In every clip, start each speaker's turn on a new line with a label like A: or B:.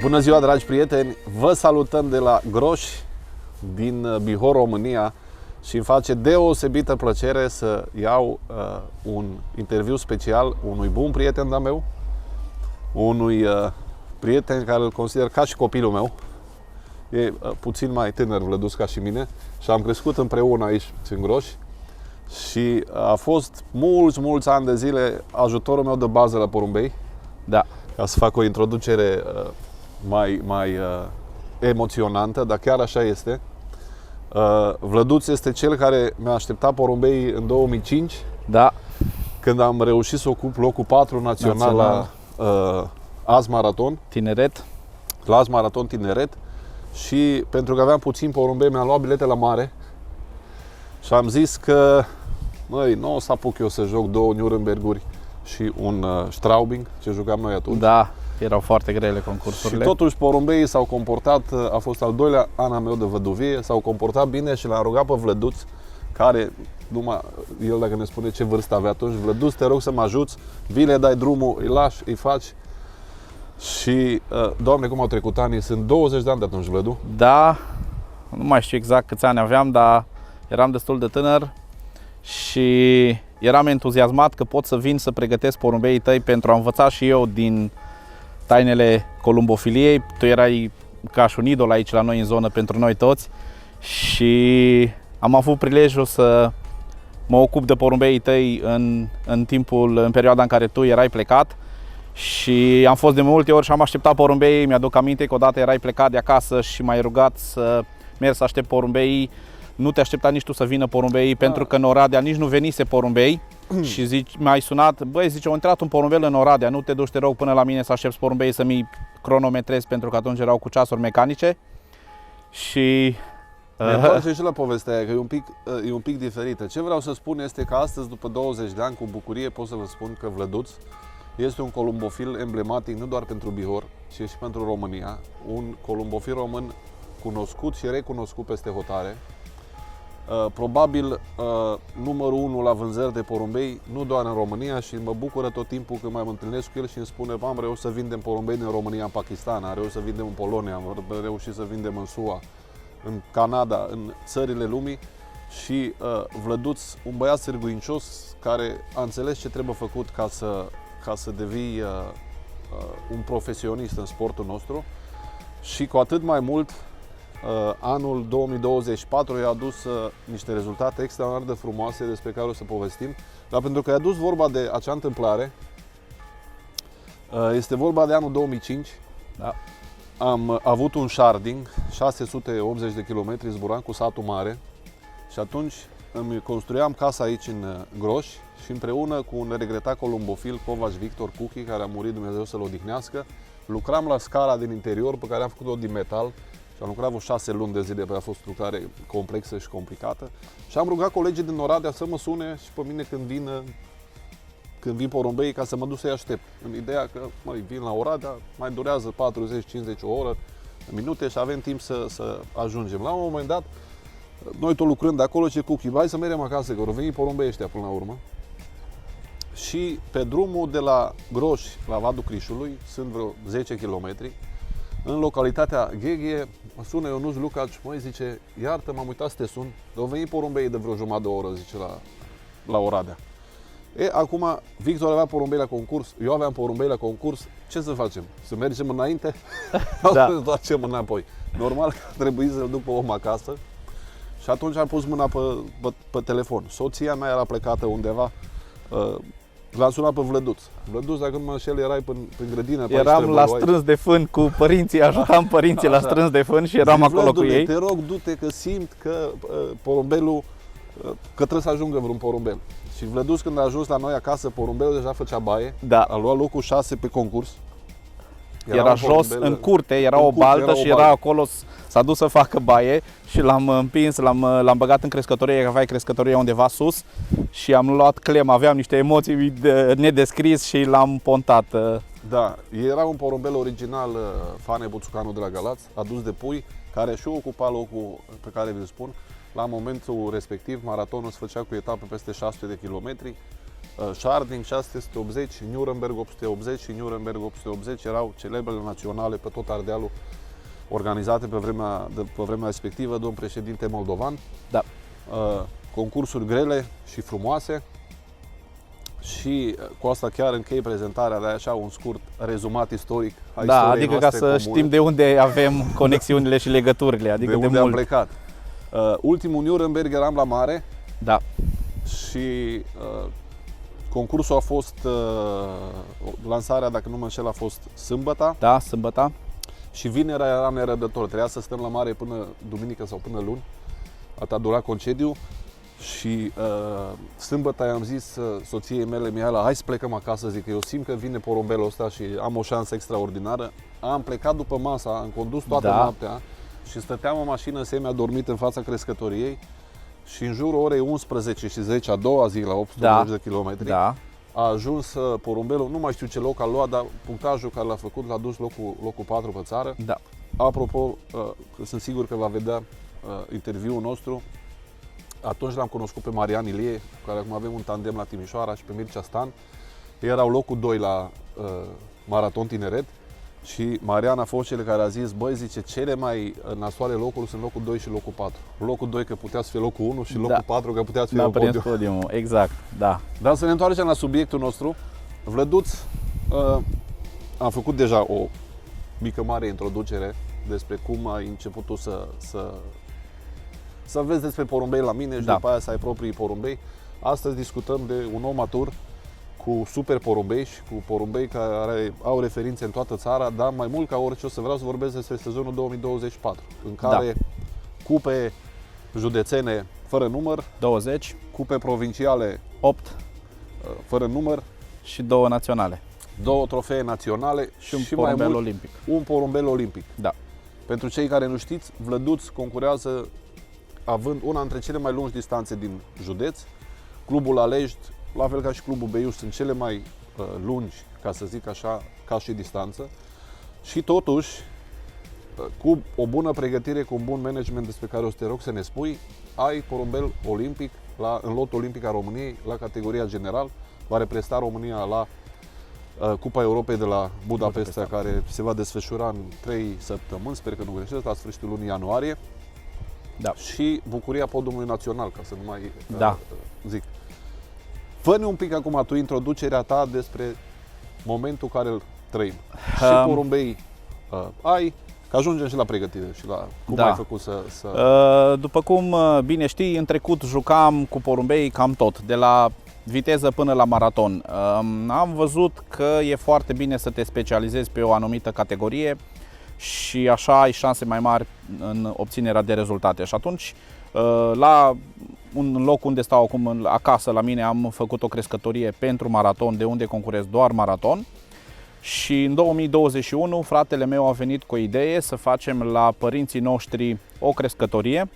A: Bună ziua, dragi prieteni! Vă salutăm de la Groș, din Bihor, România, și îmi face deosebită plăcere să iau un interviu special unui bun prieten de-al meu, unui prieten care îl consider ca și copilul meu. E puțin mai tânăr, Vlăduț, ca și mine, și am crescut împreună aici în Groș și a fost mulți ani de zile ajutorul meu de bază la porumbei.
B: Da.
A: Ca să fac o introducere mai emoționantă, dar chiar așa este. Vlăduț este cel care mi-a așteptat porumbei în 2005,
B: Da.
A: când am reușit să ocup locul 4 național la Azi Maraton,
B: Tineret.
A: la Azi Maraton Tineret, și pentru că aveam puțin porumbei, mi-am luat bilete la mare și am zis că nu o să apuc eu să joc 2 Nuremberguri și un Straubing, ce jucam noi atunci.
B: Da, erau foarte grele concursurile.
A: Și totuși porumbeii s-au comportat, a fost al doilea an meu de văduvie, s-au comportat bine și l-am rugat pe Vlăduț, care, numai el dacă ne spune ce vârstă avea atunci: Vlăduț, te rog să mă ajuți, vii, le dai drumul, îi lași, îi faci. Și, Doamne, cum au trecut ani, sunt 20 de ani de atunci, Vlădu.
B: Da, nu mai știu exact câți ani aveam, dar eram destul de tânăr și eram entuziasmat că pot să vin să pregătesc porumbeii tăi pentru a învăța și eu din tainele columbofiliei. Tu erai ca și un idol aici la noi în zonă pentru noi toți și am avut prilejul să mă ocup de porumbeii tăi în perioada în care tu erai plecat. Și am fost de multe ori și am așteptat porumbeii. Mi-aduc aminte că odată erai plecat de acasă și m-ai rugat să merg să aștept porumbeii. Nu te aștepta nici tu să vină porumbeii, pentru că în Oradea nici nu venise porumbei. Și m-ai sunat: băi, zice, a intrat un porumbel în Oradea, nu te duci, te rog, până la mine să aștepți porumbeii să mi cronometrezi, pentru că atunci erau cu ceasuri mecanice. Și
A: mi-e place și la povestea aia, că e un pic diferită. Ce vreau să spun este că astăzi, după 20 de ani, cu bucurie pot să vă spun că Vlăduț este un columbofil emblematic nu doar pentru Bihor, ci și pentru România. Un columbofil român cunoscut și recunoscut peste hotare. Probabil numărul 1 la vânzări de porumbei, nu doar în România, și mă bucură tot timpul când mai mă întâlnesc cu el și îmi spune: am reușit să vindem porumbei din România în Pakistan, am reușit să vindem în Polonia, am reușit să vindem în SUA, în Canada, în țările lumii. Și Vlăduț, un băiat sârguincios care a înțeles ce trebuie făcut ca să devii un profesionist în sportul nostru, și cu atât mai mult anul 2024 i-a adus niște rezultate extraordinar de frumoase despre care o să povestim. Dar pentru că i-a adus vorba de acea întâmplare, este vorba de anul 2005.
B: Da.
A: Am avut un sharding, 680 de kilometri, zburam cu satul mare și atunci îmi construiam casa aici în Groș și împreună cu un regretat columbofil, Covaci Victor Cuchi, care a murit, Dumnezeu să-l odihnească, lucram la scara din interior, pe care am făcut-o din metal și am lucrat vreo 6 luni de zile, pentru că a fost lucrare complexă și complicată. Și am rugat colegii din Oradea să mă sune și pe mine când vin porumbei, ca să mă duc să-i aștept. În ideea că vin la Oradea, mai durează 40-50 o oră, minute, și avem timp să ajungem. La un moment dat, noi tot lucrând de acolo, ce Cuchi: hai să mergem acasă, că au venit porumbei ăștia până la urmă. Și pe drumul de la Groș la Vadul Crișului, sunt vreo 10 km, în localitatea Gheghe, mă sună Ionuț Lucaci: măi, zice, iartă, m-am uitat să te sun, au venit porumbei de vreo jumătate de oră, zice, la Oradea. Acum, Victor avea porumbei la concurs, eu aveam porumbei la concurs, ce să facem? Să mergem înainte? Da. Sau să ne întoarcem înapoi? Normal că trebuie să-l duc pe om acasă. Și atunci am pus mâna pe telefon. Soția mea era plecată undeva. L-am sunat pe Vlăduț. Vlăduț, dacă nu mă înșel, erai prin grădină.
B: Eram la strâns de fân cu părinții, ajutam părinții la strâns de fân și eram acolo cu ei.
A: Te rog, du-te, că simt că porumbelul, că trebuie să ajungă vreun porumbel. Și Vlăduț, când a ajuns la noi acasă, porumbelul deja făcea baie.
B: Da.
A: A luat locul 6 pe concurs.
B: Era jos, în curte, era o baltă și era acolo, s-a dus să facă baie și l-am împins, l-am băgat în crescătorie, că aveai crescătoria undeva sus, și am luat clem, aveam niște emoții nedescris și l-am pontat.
A: Da, era un porumbel original, Fane Buțucanu de la Galați, adus de pui, care și ocupa locul pe care vi-l spun. La momentul respectiv, maratonul se făcea cu etape peste 600 de kilometri Scharding 680, Nuremberg 880 și Nuremberg 880 erau celebrele naționale pe tot Ardealul, organizate pe vremea respectivă, domn președinte moldovan.
B: Da.
A: Concursuri grele și frumoase. Și cu asta chiar închei prezentarea, de așa un scurt rezumat istoric a
B: Da,
A: istoriei
B: adică ca
A: noastre
B: să
A: comune,
B: știm de unde avem conexiunile și legăturile, adică
A: de
B: de
A: unde am
B: mult.
A: plecat. Ultimul Nuremberg eram la mare
B: Da,
A: și concursul a fost, lansarea, dacă nu mă înșel, a fost sâmbătă
B: da, sâmbătă.
A: și vinerea era nerăbdător. Trebuia să stăm la mare până duminică sau până luni. Atât a durat concediu. Și sâmbătă i-am zis soției mele, Mihaela, hai să plecăm acasă, zic că eu simt că vine porumbelul ăsta și am o șansă extraordinară. Am plecat după masa, am condus toată noaptea și stăteam în mașină semi-adormit în fața crescătoriei și în jurul orei 11 și 10 a doua zi, la 880 de kilometri,
B: Da,
A: a ajuns porumbelul, nu mai știu ce loc a luat, dar punctajul care l-a făcut l-a dus locul 4 pe țară.
B: da.
A: Apropo, sunt sigur că va vedea interviul nostru. Atunci l-am cunoscut pe Marian Ilie, cu care acum avem un tandem la Timișoara, și pe Mircea Stan. Ei erau locul 2 la Maraton Tineret și Marian a fost cel care a zis, băi, zice, cele mai nasoale locuri sunt locul 2 și locul 4. Locul 2 că putea să fie locul 1 și locul 4 că putea să fie
B: N-a
A: locul
B: prins
A: 2.
B: podiumul, exact, da.
A: Dar să ne întoarcem la subiectul nostru. Vlăduț, am făcut deja o mică mare introducere despre cum ai început tu să vezi despre porumbei la mine și după aia să ai proprii porumbei. Astăzi discutăm de un om matur cu super porumbei și cu porumbei care au referințe în toată țara, dar mai mult ca orice o să vreau să vorbesc despre sezonul 2024, în care cupe județene fără număr,
B: 20,
A: cupe provinciale
B: 8
A: fără număr,
B: și 2 naționale.
A: 2 trofee naționale
B: Și un
A: mai
B: porumbel
A: mult,
B: olimpic.
A: un porumbel olimpic.
B: Da.
A: Pentru cei care nu știți, Vlăduț concurează având una dintre cele mai lungi distanțe din județ. Clubul Alești, la fel ca și Clubul Beiuș, sunt cele mai lungi, ca să zic așa, ca și distanță. Și totuși, cu o bună pregătire, cu un bun management despre care o să te rog să ne spui, ai porumbel olimpic în lotul olimpic al României, la categoria general. Va reprezenta România la Cupa Europei de la Budapesta, care se va desfășura în 3 săptămâni, sper că nu greșesc, la sfârșitul lunii ianuarie.
B: Da.
A: Și bucuria podiumului național, ca să nu mai zic. Fă-ne un pic acum tu introducerea ta despre momentul care îl trăim. Și porumbei ai, că ajungem și la pregătire și la cum ai făcut să...
B: După cum bine știi, în trecut jucam cu porumbei cam tot, de la viteză până la maraton. Am văzut că e foarte bine să te specializezi pe o anumită categorie și așa ai șanse mai mari în obținerea de rezultate. Și atunci, la un loc unde stau acum acasă la mine, am făcut o crescătorie pentru maraton, de unde concurez doar maraton. Și în 2021 fratele meu a venit cu o idee să facem la părinții noștri o crescătorie,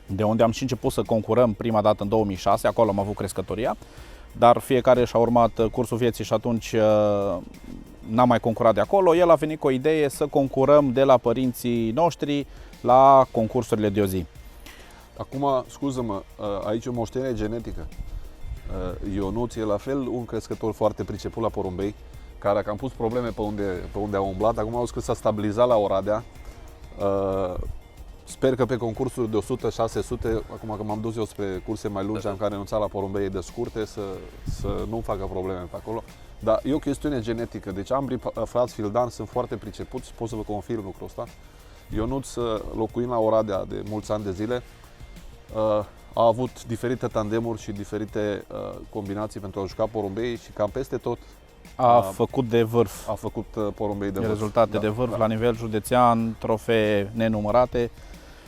B: de unde am și început să concurăm prima dată în 2006, acolo am avut crescătoria, dar fiecare și-a urmat cursul vieții și atunci n-am mai concurat de acolo. El a venit cu o idee să concurăm de la părinții noștri la concursurile de o zi.
A: Acum, scuză-mă, aici e o moștenire genetică. Ionuț e la fel un crescător foarte priceput la porumbei, care dacă am pus probleme pe unde a umblat, acum au zis că s-a stabilizat la Oradea. Sper că pe concursuri de 100, 600, acum că m-am dus eu spre curse mai lungi, am care renunțat la porumbei de scurte, să nu facă probleme pe acolo. Dar e o chestiune genetică, deci ambrii frați Fildan sunt foarte pricepuți, pot să vă confirm lucrul ăsta. Ionuț, locuind la Oradea de mulți ani de zile, a avut diferite tandemuri și diferite combinații pentru a juca porumbei și cam peste tot
B: a făcut de vârf.
A: A făcut porumbei de vârf.
B: Rezultate de vârf la nivel județean, trofee nenumărate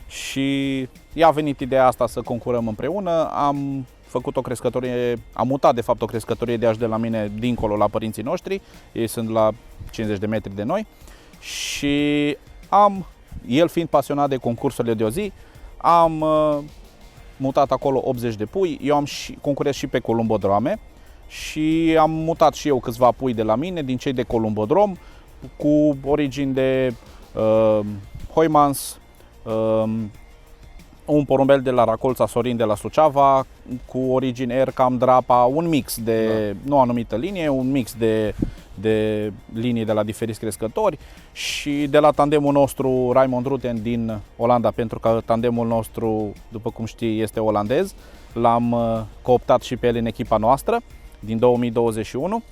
B: și i-a venit ideea asta să concurăm împreună. Am făcut o crescătorie, am mutat de fapt o crescătorie de aici de la mine dincolo la părinții noștri. Ei sunt la 50 de metri de noi și el fiind pasionat de concursurile de o zi, am mutat acolo 80 de pui. Eu concurez și pe columbodrome și am mutat și eu câțiva pui de la mine, din cei de columbodrom, cu origini de Hoimans, un porumbel de la Racolța Sorin de la Suceava, cu origine air cam drapa, un mix de, nu o anumită linie, un mix de linii de la diferiți crescători, și de la tandemul nostru Raymond Ruten din Olanda, pentru că tandemul nostru, după cum știi, este olandez. L-am cooptat și pe el în echipa noastră din 2021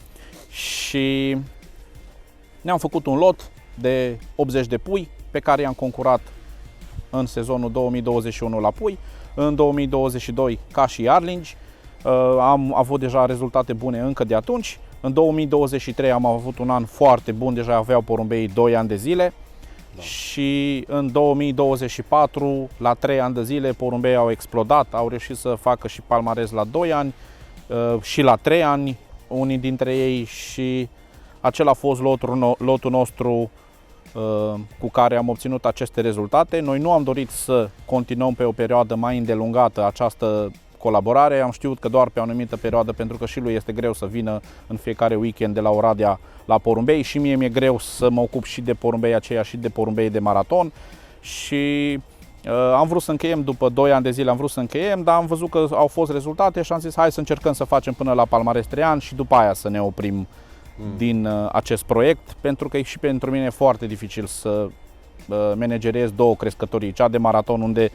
B: și ne-am făcut un lot de 80 de pui pe care i-am concurat în sezonul 2021 la pui, în 2022 ca și Arlingi. Am avut deja rezultate bune încă de atunci. În 2023 am avut un an foarte bun, deja aveau porumbeii 2 ani de zile. Da. Și în 2024, la 3 ani de zile, porumbeii au explodat, au reușit să facă și palmares la 2 ani și la 3 ani, unii dintre ei, și acela a fost lotul nostru cu care am obținut aceste rezultate. Noi nu am dorit să continuăm pe o perioadă mai îndelungată această colaborare. Am știut că doar pe o anumită perioadă, pentru că și lui este greu să vină în fiecare weekend de la Oradea la porumbei, și mie mi-e greu să mă ocup și de porumbei aceia și de porumbei de maraton. Și am vrut să încheiem, după 2 ani de zile am vrut să încheiem, dar am văzut că au fost rezultate și am zis hai să încercăm să facem până la palmares 3 ani și după aia să ne oprim din acest proiect, pentru că și pentru mine e foarte dificil să managerez 2 crescătorii, cea de maraton unde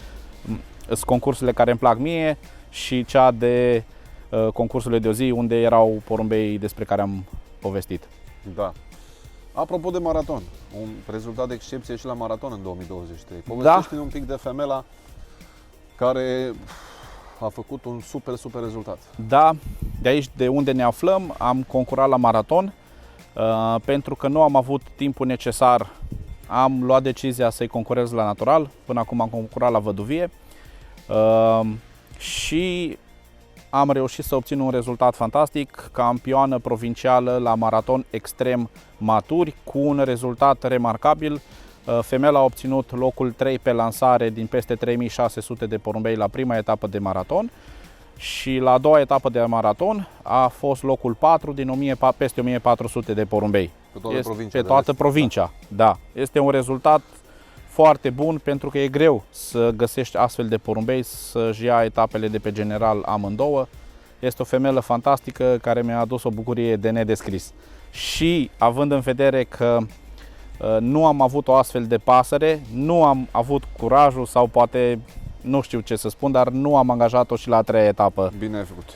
B: sunt concursurile care îmi plac mie și cea de concursurile de o zi unde erau porumbei despre care am povestit.
A: Da. Apropo de maraton, un rezultat de excepție și la maraton în 2023. Povestește-ne un pic de Femela care a făcut un super rezultat.
B: Da, de aici de unde ne aflăm am concurat la maraton pentru că nu am avut timpul necesar. Am luat decizia să-i concurez la natural, până acum am concurat la văduvie și am reușit să obțin un rezultat fantastic, campioană provincială la maraton extrem maturi, cu un rezultat remarcabil. Femela a obținut locul 3 pe lansare din peste 3600 de porumbei la prima etapă de maraton și la a doua etapă de maraton a fost locul 4 din peste 1400 de porumbei.
A: Pe toată
B: provincia. Da. Este un rezultat foarte bun, pentru că e greu să găsești astfel de porumbei să-și ia etapele de pe general amândouă. Este o femelă fantastică care mi-a adus o bucurie de nedescris. Și având în vedere că nu am avut o astfel de pasăre, nu am avut curajul sau poate nu știu ce să spun, dar nu am angajat-o și la a 3-a etapă.
A: Bine ai făcut.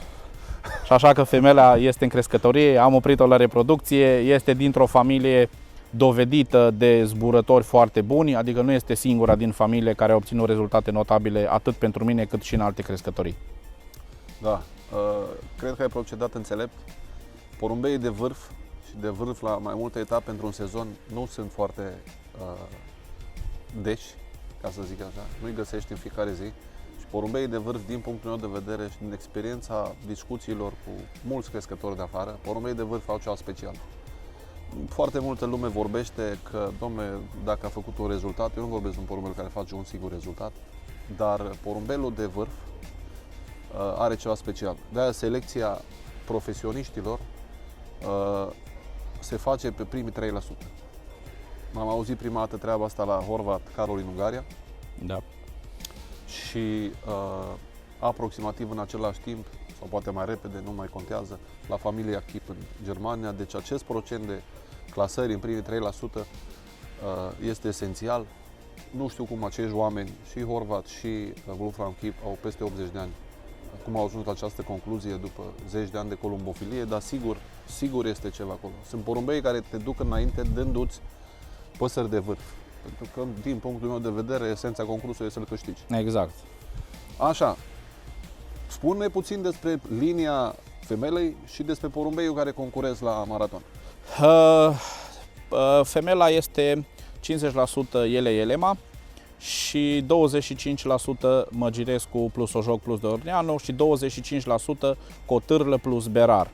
B: Și așa că Femela este în crescătorie, am oprit-o la reproducție, este dintr-o familie dovedită de zburători foarte buni, adică nu este singura din familie care a obținut rezultate notabile atât pentru mine cât și în alte crescătorii.
A: Da, cred că ai procedat înțelept. Porumbeii de vârf și de vârf la mai multe etape într-un sezon nu sunt foarte deși, ca să zic așa, nu-i găsești în fiecare zi. Și porumbeii de vârf, din punctul meu de vedere și din experiența discuțiilor cu mulți crescători de afară, porumbeii de vârf au ceva special. Foarte multă lume vorbește că, dom'le, dacă a făcut un rezultat, eu nu vorbesc de un porumbel care face un singur rezultat, dar porumbelul de vârf are ceva special. De-aia selecția profesioniștilor se face pe primii 3%. Am auzit prima dată treaba asta la Horvat Karol în Ungaria.
B: Da.
A: Și aproximativ în același timp, sau poate mai repede, nu mai contează, la familia Kip în Germania. Deci acest procent de clasări în primii 3% este esențial. Nu știu cum acești oameni, și Horvat și Wolfram Kip, au peste 80 de ani. Cum au ajuns la această concluzie după 10 de ani de columbofilie, dar sigur este ceva acolo. Sunt porumbei care te duc înainte dându-ți păsări de vârf. Pentru că, din punctul meu de vedere, esența concursului este să-l câștigi.
B: Exact.
A: Așa, spune puțin despre linia Femelei și despre porumbeiul care concurez la maraton.
B: Femela este 50% Elema și 25% Măgirescu plus Ojoc plus Dorneanu și 25% Cotârlă plus Berar.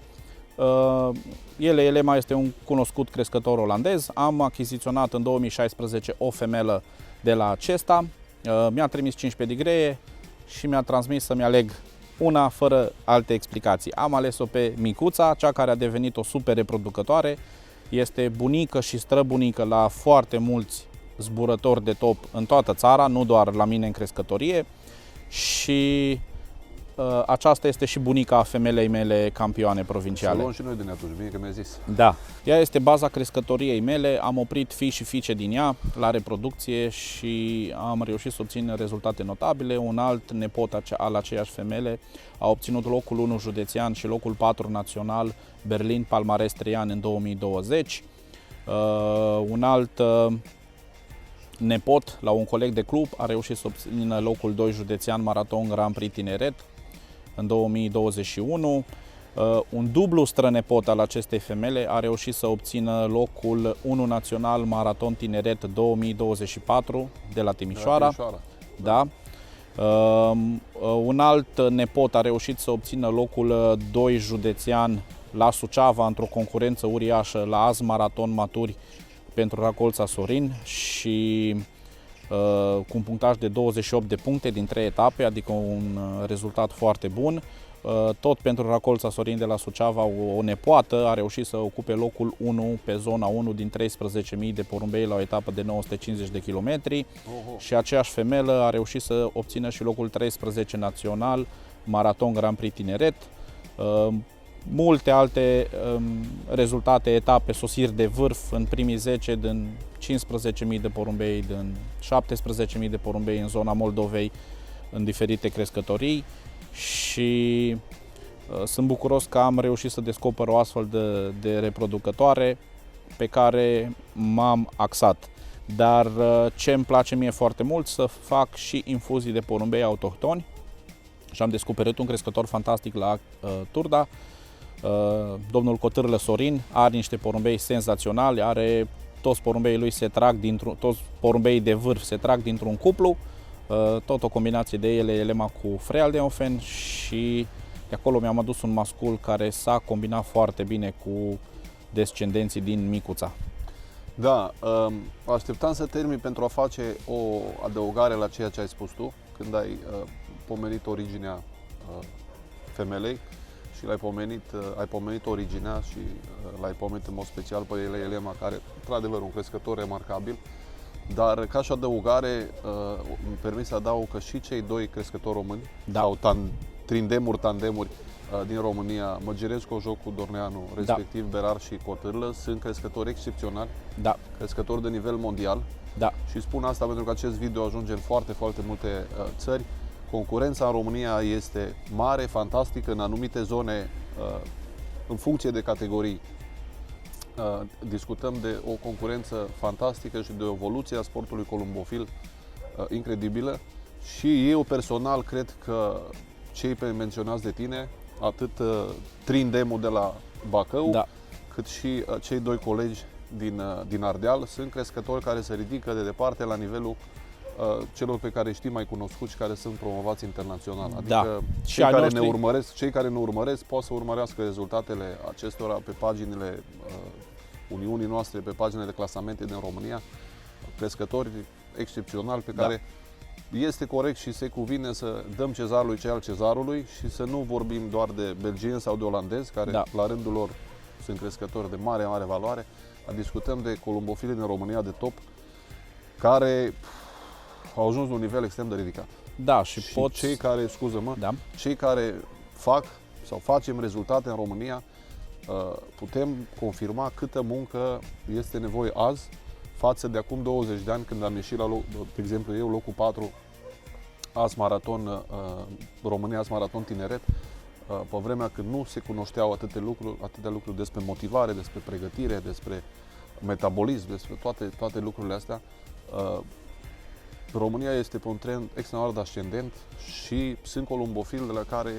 B: Elema este un cunoscut crescător olandez. Am achiziționat în 2016 o femelă de la acesta. Mi-a trimis 5 pedigree și mi-a transmis să-mi aleg una fără alte explicații. Am ales-o pe Micuța, cea care a devenit o super reproducătoare. Este bunică și străbunică la foarte mulți zburători de top în toată țara, nu doar la mine în crescătorie. și aceasta este și bunica femelei mele campioane provinciale.
A: Să luăm și noi din atunci, bine că mi-ai zis.
B: Da, ea este baza crescătoriei mele, am oprit fii și fiice din ea la reproducție și am reușit să obțin rezultate notabile. Un alt nepot al aceeași femele a obținut locul 1 județean și locul 4 național Berlin Palmares 3 ani în 2020. Un alt nepot la un coleg de club a reușit să obțină locul 2 județean Maraton Grand Prix Tineret în 2021. Un dublu strănepot al acestei femele a reușit să obțină locul 1 național Maraton Tineret 2024 de la Timișoara. Da. Un alt nepot a reușit să obțină locul 2 județean la Suceava într-o concurență uriașă la Azi Maraton Maturi pentru Racolța Sorin și cu un punctaj de 28 de puncte din 3 etape, adică un rezultat foarte bun. Tot pentru Racolța Sorin de la Suceava, o nepoată a reușit să ocupe locul 1 pe zona 1 din 13.000 de porumbei la o etapă de 950 de kilometri. Și aceeași femelă a reușit să obțină și locul 13 național Maraton Grand Prix Tineret. Multe alte rezultate, etape, sosiri de vârf în primii 10 din 15.000 de porumbei, din 17.000 de porumbei în zona Moldovei, în diferite crescătorii și sunt bucuros că am reușit să descoper o astfel de reproducătoare pe care m-am axat. Dar ce îmi place mie foarte mult, să fac și infuzii de porumbei autohtoni și am descoperit un crescător fantastic la Turda. Domnul Cotârlă Sorin are niște porumbei senzaționali, toți porumbeii lui toți porumbeii de vârf se trag dintr-un cuplu, tot o combinație de elema cu Freal de Ofen și de acolo mi-am adus un mascul care s-a combinat foarte bine cu descendenții din Micuța.
A: Da, așteptam să termin pentru a face o adăugare la ceea ce ai spus tu, când ai pomenit originea femelei și ai pomenit originea și l-ai pomenit în mod special pe Elema, care într-adevăr un crescător remarcabil. Dar ca și adăugare, îmi permis să adaug că și cei doi crescători români, sau tandemuri din România, Măgirescu, Jocu, Dorneanu, respectiv Berar și Cotârlă, sunt crescători excepționali, crescători de nivel mondial. Și spun asta pentru că acest video ajunge în foarte, foarte multe țări. Concurența în România este mare, fantastică, în anumite zone, în funcție de categorii. Discutăm de o concurență fantastică și de o evoluție a sportului columbofil incredibilă și eu personal cred că cei menționați de tine, atât Trindemul de la Bacău, cât și cei doi colegi din Ardeal, sunt crescători care se ridică de departe la nivelul celor pe care știi mai cunoscuți și care sunt promovați internațional. Adică cei care ne urmăresc pot să urmărească rezultatele acestora pe paginile Uniunii noastre, pe paginile de clasamente din România, crescători excepționali pe care este corect și se cuvine să dăm cezarului ce al cezarului și să nu vorbim doar de belgieni sau de olandezi, care la rândul lor sunt crescători de mare, mare valoare. Discutăm de columbofili din România de top, care au ajuns la un nivel extrem de ridicat. Cei care, cei care fac sau facem rezultate în România, putem confirma câtă muncă este nevoie azi față de acum 20 de ani, când am ieșit la de exemplu eu, locul 4 Azi Maraton România, Azi Maraton Tineret, pe vremea când nu se cunoșteau atâtea lucruri despre motivare, despre pregătire, despre metabolism, despre toate lucrurile astea. România este pe un trend extraordinar ascendent și sunt columbofili de la care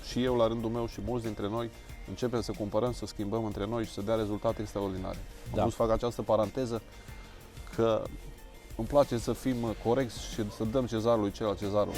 A: și eu la rândul meu și mulți dintre noi începem să cumpărăm, să schimbăm între noi și să dea rezultate extraordinare. Am vrut să fac această paranteză că îmi place să fim corecți și să dăm cezarului ce al cezarului.